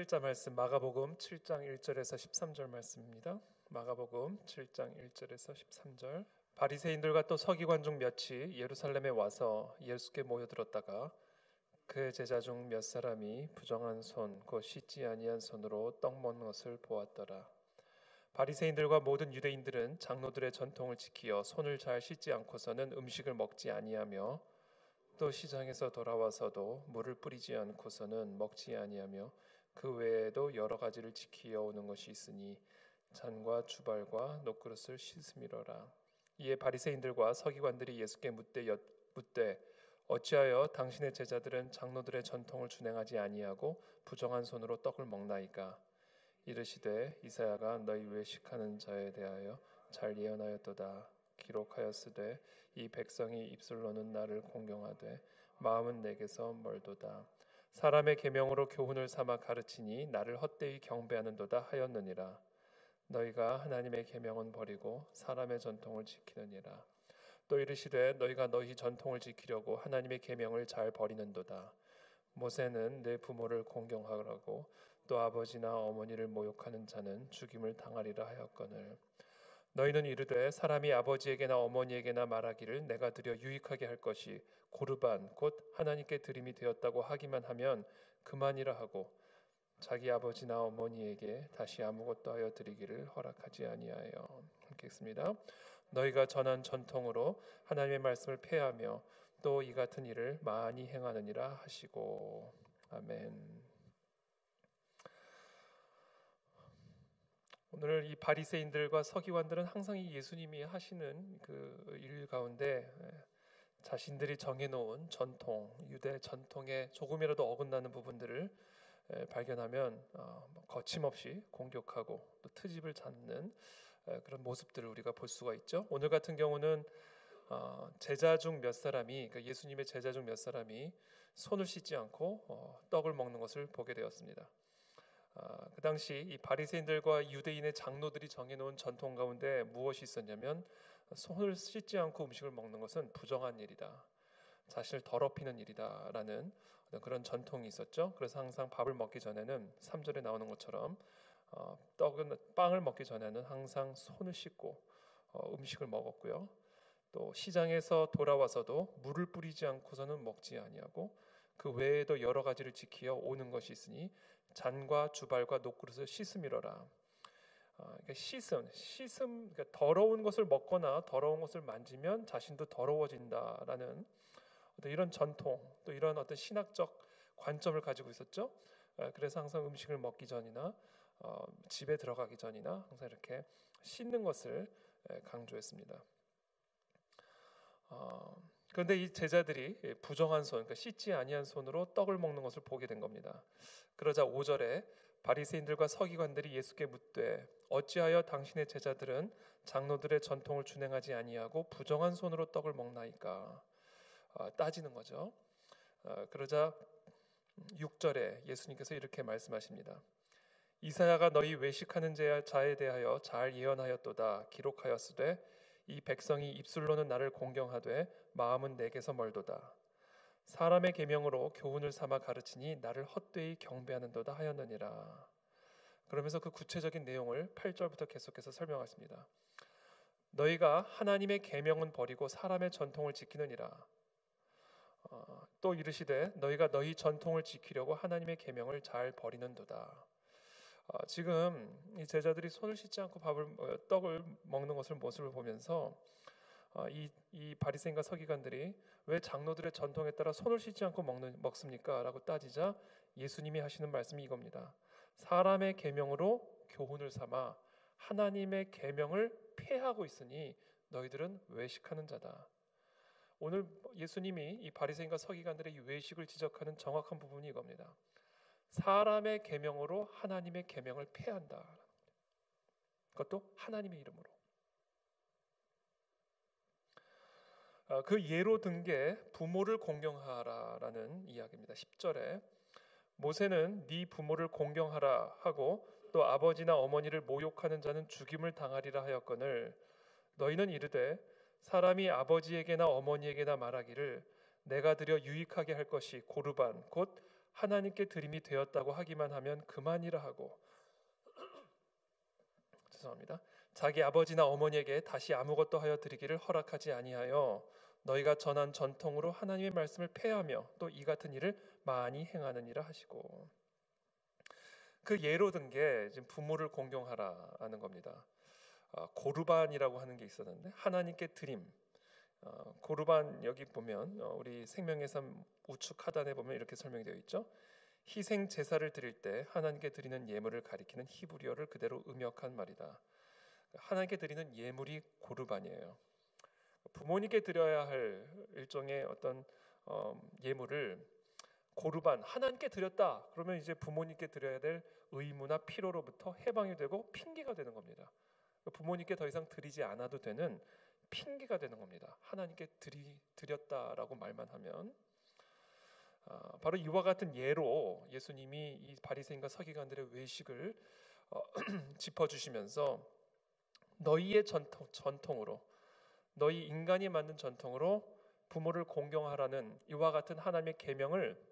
글자 말씀 마가복음 7장 1절에서 13절 말씀입니다. 마가복음 7장 1절에서 13절. 바리새인들과 또 서기관 중 몇이 예루살렘에 와서 예수께 모여들었다가 그의 제자 중 몇 사람이 부정한 손 곧 씻지 아니한 손으로 떡 먹는 것을 보았더라. 바리새인들과 모든 유대인들은 장로들의 전통을 지키어 손을 잘 씻지 않고서는 음식을 먹지 아니하며 또 시장에서 돌아와서도 물을 뿌리지 않고서는 먹지 아니하며 그 외에도 여러 가지를 지키어 오는 것이 있으니 잔과 주발과 녹그릇을 씻음이로라. 이에 바리새인들과 서기관들이 예수께 묻되 어찌하여 당신의 제자들은 장로들의 전통을 준행하지 아니하고 부정한 손으로 떡을 먹나이까? 이르시되 이사야가 너희 외식하는 자에 대하여 잘 예언하였도다. 기록하였으되 이 백성이 입술로는 나를 공경하되 마음은 내게서 멀도다. 사람의 계명으로 교훈을 삼아 가르치니 나를 헛되이 경배하는도다 하였느니라. 너희가 하나님의 계명은 버리고 사람의 전통을 지키느니라. 또 이르시되 너희가 너희 전통을 지키려고 하나님의 계명을 잘 버리는도다. 모세는 내 부모를 공경하라고 또 아버지나 어머니를 모욕하는 자는 죽임을 당하리라 하였거늘 너희는 이르되 사람이 아버지에게나 어머니에게나 말하기를 내가 드려 유익하게 할 것이 고르반 곧 하나님께 드림이 되었다고 하기만 하면 그만이라 하고 자기 아버지나 어머니에게 다시 아무것도 하여 드리기를 허락하지 아니하여. 함께 읽습니다. 너희가 전한 전통으로 하나님의 말씀을 폐하며 또 이 같은 일을 많이 행하느니라 하시고. 아멘. 오늘 이 바리새인들과 서기관들은 항상 이 예수님이 하시는 그 일 가운데 자신들이 정해놓은 전통, 유대 전통에 조금이라도 어긋나는 부분들을 발견하면 거침없이 공격하고 또 트집을 잡는 그런 모습들을 우리가 볼 수가 있죠. 오늘 같은 경우는 제자 중 몇 사람이, 그러니까 예수님의 제자 중 몇 사람이 손을 씻지 않고 떡을 먹는 것을 보게 되었습니다. 그 당시 이 바리새인들과 유대인의 장로들이 정해놓은 전통 가운데 무엇이 있었냐면 손을 씻지 않고 음식을 먹는 것은 부정한 일이다, 자신을 더럽히는 일이다라는 그런 전통이 있었죠. 그래서 항상 밥을 먹기 전에는 3절에 나오는 것처럼 빵을 먹기 전에는 항상 손을 씻고 음식을 먹었고요. 또 시장에서 돌아와서도 물을 뿌리지 않고서는 먹지 아니하고 그 외에도 여러 가지를 지키어 오는 것이 있으니 잔과 주발과 녹그릇을 씻음이로라. 그러니까 씻음, 그러니까 더러운 것을 먹거나 더러운 것을 만지면 자신도 더러워진다라는 이런 전통, 또 이런 어떤 신학적 관점을 가지고 있었죠. 그래서 항상 음식을 먹기 전이나 집에 들어가기 전이나 항상 이렇게 씻는 것을 강조했습니다. 그런데 이 제자들이 부정한 손, 그러니까 씻지 아니한 손으로 떡을 먹는 것을 보게 된 겁니다. 그러자 5절에 바리새인들과 서기관들이 예수께 묻되 어찌하여 당신의 제자들은 장로들의 전통을 준행하지 아니하고 부정한 손으로 떡을 먹나이까? 따지는 거죠. 그러자 6절에 예수님께서 이렇게 말씀하십니다. 이사야가 너희 외식하는 자에 대하여 잘 예언하였도다. 기록하였으되 이 백성이 입술로는 나를 공경하되 마음은 내게서 멀도다. 사람의 계명으로 교훈을 삼아 가르치니 나를 헛되이 경배하는도다 하였느니라. 그러면서 그 구체적인 내용을 8절부터 계속해서 설명하십니다. 너희가 하나님의 계명은 버리고 사람의 전통을 지키느니라. 또 이르시되 너희가 너희 전통을 지키려고 하나님의 계명을 잘 버리는도다. 지금 이 제자들이 손을 씻지 않고 떡을 먹는 것을 모습을 보면서 이 바리새인과 서기관들이 왜 장로들의 전통에 따라 손을 씻지 않고 먹습니까? 라고 따지자 예수님이 하시는 말씀이 이겁니다. 사람의 계명으로 교훈을 삼아 하나님의 계명을 폐하고 있으니 너희들은 외식하는 자다. 오늘 예수님이 이 바리새인과 서기관들의 이 외식을 지적하는 정확한 부분이 이겁니다. 사람의 계명으로 하나님의 계명을 폐한다. 그것도 하나님의 이름으로. 그 예로 든 게 부모를 공경하라라는 이야기입니다. 10절에 모세는 네 부모를 공경하라 하고 또 아버지나 어머니를 모욕하는 자는 죽임을 당하리라 하였거늘 너희는 이르되 사람이 아버지에게나 어머니에게나 말하기를 내가 드려 유익하게 할 것이 고르반 곧 하나님께 드림이 되었다고 하기만 하면 그만이라 하고 죄송합니다. 자기 아버지나 어머니에게 다시 아무것도 하여 드리기를 허락하지 아니하여 너희가 전한 전통으로 하나님의 말씀을 폐하며 또 이 같은 일을 많이 행하느니라 하시고, 그 예로 든 게 지금 부모를 공경하라는 겁니다. 고르반이라고 하는 게 있었는데 하나님께 드림, 고르반 여기 보면 우리 생명예산 우측 하단에 보면 이렇게 설명되어 있죠. 희생 제사를 드릴 때 하나님께 드리는 예물을 가리키는 히브리어를 그대로 음역한 말이다. 하나님께 드리는 예물이 고르반이에요. 부모님께 드려야 할 일종의 어떤 예물을 고르반, 하나님께 드렸다 그러면 이제 부모님께 드려야 될 의무나 필요로부터 해방이 되고 핑계가 되는 겁니다. 부모님께 더 이상 드리지 않아도 되는 핑계가 되는 겁니다. 하나님께 드렸다라고 말만 하면. 바로 이와 같은 예로 예수님이 이 바리새인과 서기관들의 외식을 짚어주시면서 너희의 전통으로, 너희 인간이 만든 전통으로 부모를 공경하라는 이와 같은 하나님의 계명을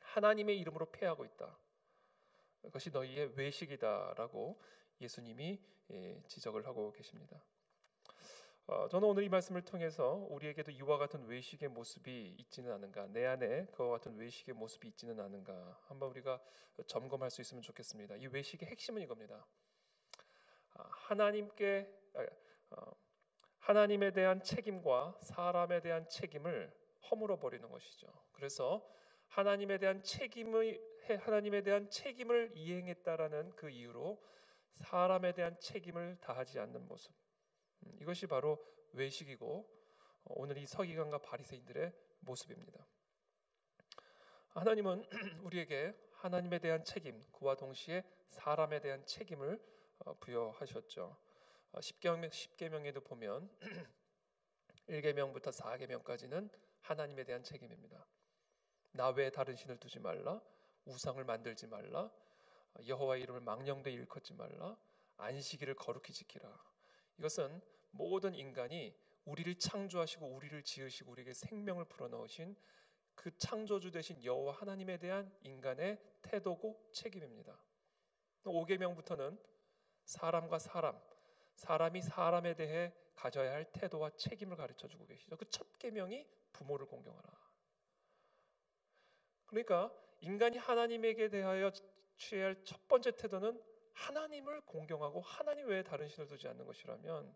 하나님의 이름으로 폐하고 있다. 그것이 너희의 외식이다라고 예수님이 지적을 하고 계십니다. 저는 오늘 이 말씀을 통해서 우리에게도 이와 같은 외식의 모습이 있지는 않은가, 내 안에 그와 같은 외식의 모습이 있지는 않은가 한번 우리가 점검할 수 있으면 좋겠습니다. 이 외식의 핵심은 이겁니다. 하나님에 대한 책임과 사람에 대한 책임을 허물어 버리는 것이죠. 그래서 하나님에 대한 책임을 이행했다라는 그 이유로 사람에 대한 책임을 다하지 않는 모습, 이것이 바로 외식이고 오늘 이 서기관과 바리새인들의 모습입니다. 하나님은 우리에게 하나님에 대한 책임, 그와 동시에 사람에 대한 책임을 부여하셨죠. 십계명에도 보면 1계명부터 4계명까지는 하나님에 대한 책임입니다. 나 외에 다른 신을 두지 말라, 우상을 만들지 말라, 여호와의 이름을 망령되이 일컫지 말라, 안식일을 거룩히 지키라. 이것은 모든 인간이 우리를 창조하시고 우리를 지으시고 우리에게 생명을 불어넣으신 그 창조주 되신 여호와 하나님에 대한 인간의 태도고 책임입니다. 5계명부터는 사람과 사람이 사람에 대해 가져야 할 태도와 책임을 가르쳐주고 계시죠. 그 첫 계명이 부모를 공경하라. 그러니까 인간이 하나님에게 대하여 취해야 할 첫 번째 태도는 하나님을 공경하고 하나님 외에 다른 신을 두지 않는 것이라면,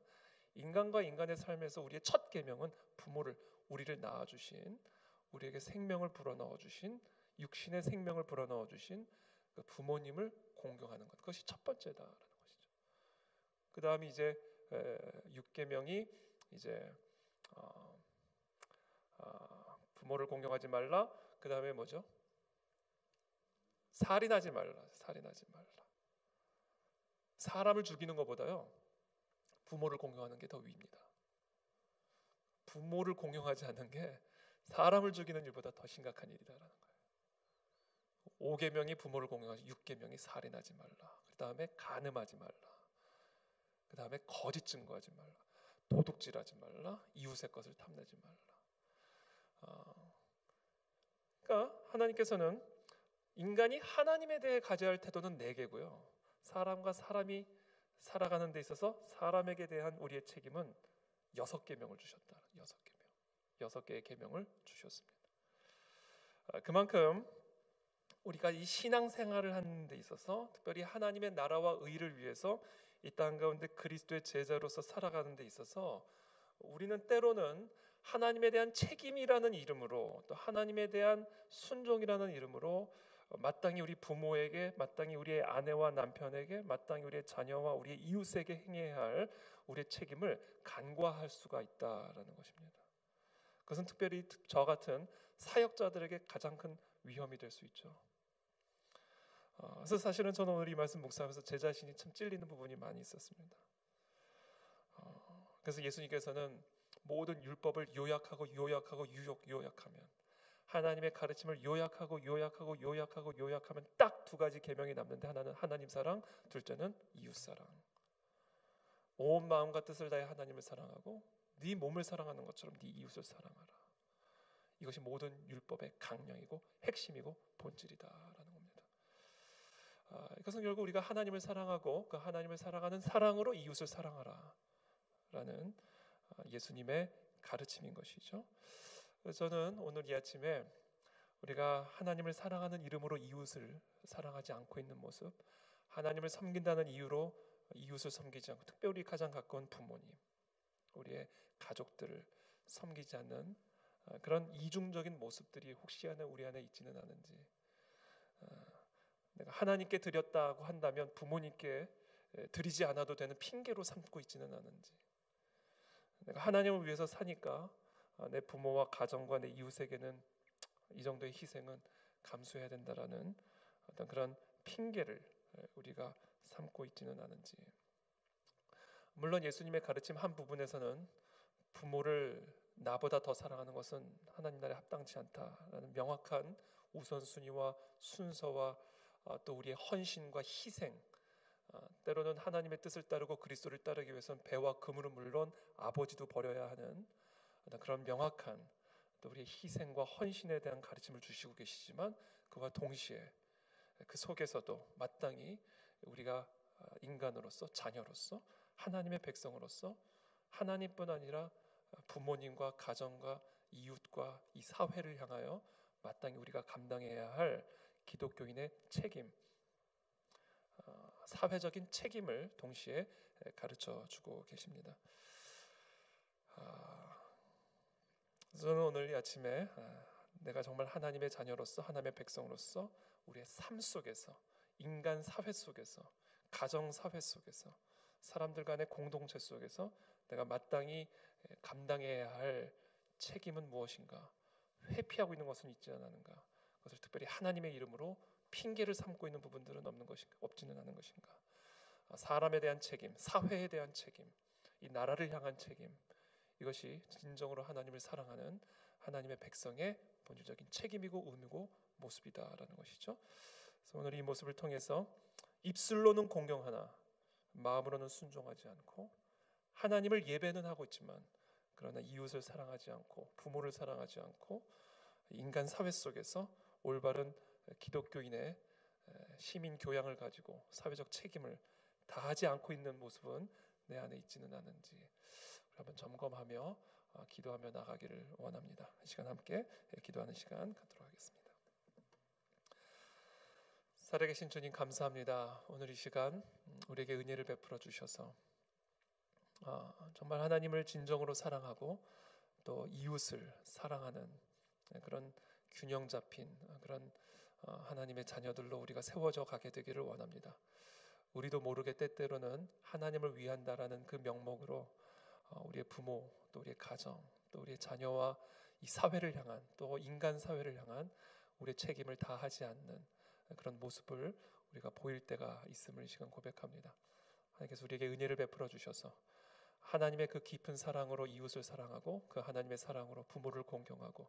인간과 인간의 삶에서 우리의 첫 계명은 부모를, 우리를 낳아주신, 우리에게 생명을 불어넣어 주신, 육신의 생명을 불어넣어 주신 그 부모님을 공경하는 것, 그것이 첫 번째다라는 것이죠. 그 다음에 이제 6계명이 이제 부모를 공경하지 말라. 그 다음에 뭐죠? 살인하지 말라. 사람을 죽이는 것보다요 부모를 공경하는 게 더 위입니다. 부모를 공경하지 않는 게 사람을 죽이는 일보다 더 심각한 일이다라는 거예요. 5계명이 부모를 공경하지, 6계명이 살인하지 말라. 그 다음에 간음하지 말라. 그 다음에 거짓 증거하지 말라. 도둑질하지 말라. 이웃의 것을 탐내지 말라. 그러니까 하나님께서는 인간이 하나님에 대해 가져야 할 태도는 4개고요. 사람과 사람이 살아가는 데 있어서 사람에게 대한 우리의 책임은 6계명을 주셨다. 6개의 계명을 주셨습니다. 그만큼 우리가 이 신앙생활을 하는 데 있어서, 특별히 하나님의 나라와 의를 위해서 이 땅 가운데 그리스도의 제자로서 살아가는 데 있어서 우리는 때로는 하나님에 대한 책임이라는 이름으로, 또 하나님에 대한 순종이라는 이름으로 마땅히 우리 부모에게, 마땅히 우리의 아내와 남편에게, 마땅히 우리의 자녀와 우리의 이웃에게 행해야 할 우리의 책임을 간과할 수가 있다라는 것입니다. 그것은 특별히 저 같은 사역자들에게 가장 큰 위험이 될 수 있죠. 그래서 사실은 저는 오늘 이 말씀 묵상하면서 제 자신이 참 찔리는 부분이 많이 있었습니다. 그래서 예수님께서는 모든 율법을 요약하면 하나님의 가르침을 요약하면 딱 2가지 계명이 남는데, 하나는 하나님 사랑, 둘째는 이웃 사랑. 온 마음과 뜻을 다해 하나님을 사랑하고 네 몸을 사랑하는 것처럼 네 이웃을 사랑하라. 이것이 모든 율법의 강령이고 핵심이고 본질이다라는 겁니다. 이것은 결국 우리가 하나님을 사랑하고 그 하나님을 사랑하는 사랑으로 이웃을 사랑하라라는 예수님의 가르침인 것이죠. 저는 오늘 이 아침에 우리가 하나님을 사랑하는 이름으로 이웃을 사랑하지 않고 있는 모습, 하나님을 섬긴다는 이유로 이웃을 섬기지 않고, 특별히 가장 가까운 부모님, 우리의 가족들을 섬기지 않는 그런 이중적인 모습들이 혹시 우리 안에 있지는 않은지, 내가 하나님께 드렸다고 한다면 부모님께 드리지 않아도 되는 핑계로 삼고 있지는 않은지, 내가 하나님을 위해서 사니까 내 부모와 가정과 내 이웃에게는 이 정도의 희생은 감수해야 된다라는 어떤 그런 핑계를 우리가 삼고 있지는 않은지. 물론 예수님의 가르침 한 부분에서는 부모를 나보다 더 사랑하는 것은 하나님 나라에 합당치 않다라는 명확한 우선순위와 순서와 또 우리의 헌신과 희생, 때로는 하나님의 뜻을 따르고 그리스도를 따르기 위해서는 배와 금으로 물론 아버지도 버려야 하는 그런 명확한 또 우리의 희생과 헌신에 대한 가르침을 주시고 계시지만, 그와 동시에 그 속에서도 마땅히 우리가 인간으로서, 자녀로서, 하나님의 백성으로서 하나님뿐 아니라 부모님과 가정과 이웃과 이 사회를 향하여 마땅히 우리가 감당해야 할 기독교인의 책임, 사회적인 책임을 동시에 가르쳐주고 계십니다. 저는 오늘 이 아침에 내가 정말 하나님의 자녀로서, 하나님의 백성으로서 우리의 삶 속에서, 인간 사회 속에서, 가정 사회 속에서, 사람들 간의 공동체 속에서 내가 마땅히 감당해야 할 책임은 무엇인가, 회피하고 있는 것은 있지 않은가, 그것을 특별히 하나님의 이름으로 핑계를 삼고 있는 부분들은 없지는 않은 것인가, 사람에 대한 책임, 사회에 대한 책임, 이 나라를 향한 책임, 이것이 진정으로 하나님을 사랑하는 하나님의 백성의 본질적인 책임이고 의무고 모습이다라는 것이죠. 그래서 오늘 이 모습을 통해서 입술로는 공경하나 마음으로는 순종하지 않고, 하나님을 예배는 하고 있지만 그러나 이웃을 사랑하지 않고, 부모를 사랑하지 않고, 인간 사회 속에서 올바른 기독교인의 시민 교양을 가지고 사회적 책임을 다하지 않고 있는 모습은 내 안에 있지는 않은지 한번 점검하며 기도하며 나가기를 원합니다. 이 시간 함께 기도하는 시간 갖도록 하겠습니다. 살아계신 주님, 감사합니다. 오늘 이 시간 우리에게 은혜를 베풀어 주셔서 정말 하나님을 진정으로 사랑하고 또 이웃을 사랑하는 그런 균형 잡힌 그런 하나님의 자녀들로 우리가 세워져 가게 되기를 원합니다. 우리도 모르게 때때로는 하나님을 위한다라는 그 명목으로 우리의 부모, 또 우리의 가정, 또 우리의 자녀와 이 사회를 향한, 또 인간 사회를 향한 우리의 책임을 다하지 않는 그런 모습을 우리가 보일 때가 있음을 이 시간 고백합니다. 하나님께서 우리에게 은혜를 베풀어 주셔서 하나님의 그 깊은 사랑으로 이웃을 사랑하고, 그 하나님의 사랑으로 부모를 공경하고,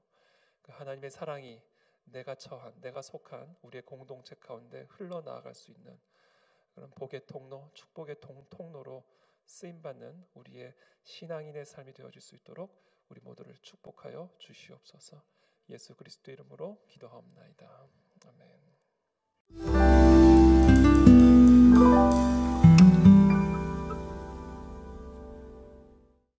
그 하나님의 사랑이 내가 처한, 내가 속한 우리의 공동체 가운데 흘러나아갈 수 있는 그런 복의 통로, 축복의 통로로 쓰임받는 우리의 신앙인의 삶이 되어질 수 있도록 우리 모두를 축복하여 주시옵소서. 예수 그리스도 이름으로 기도하옵나이다. 아멘.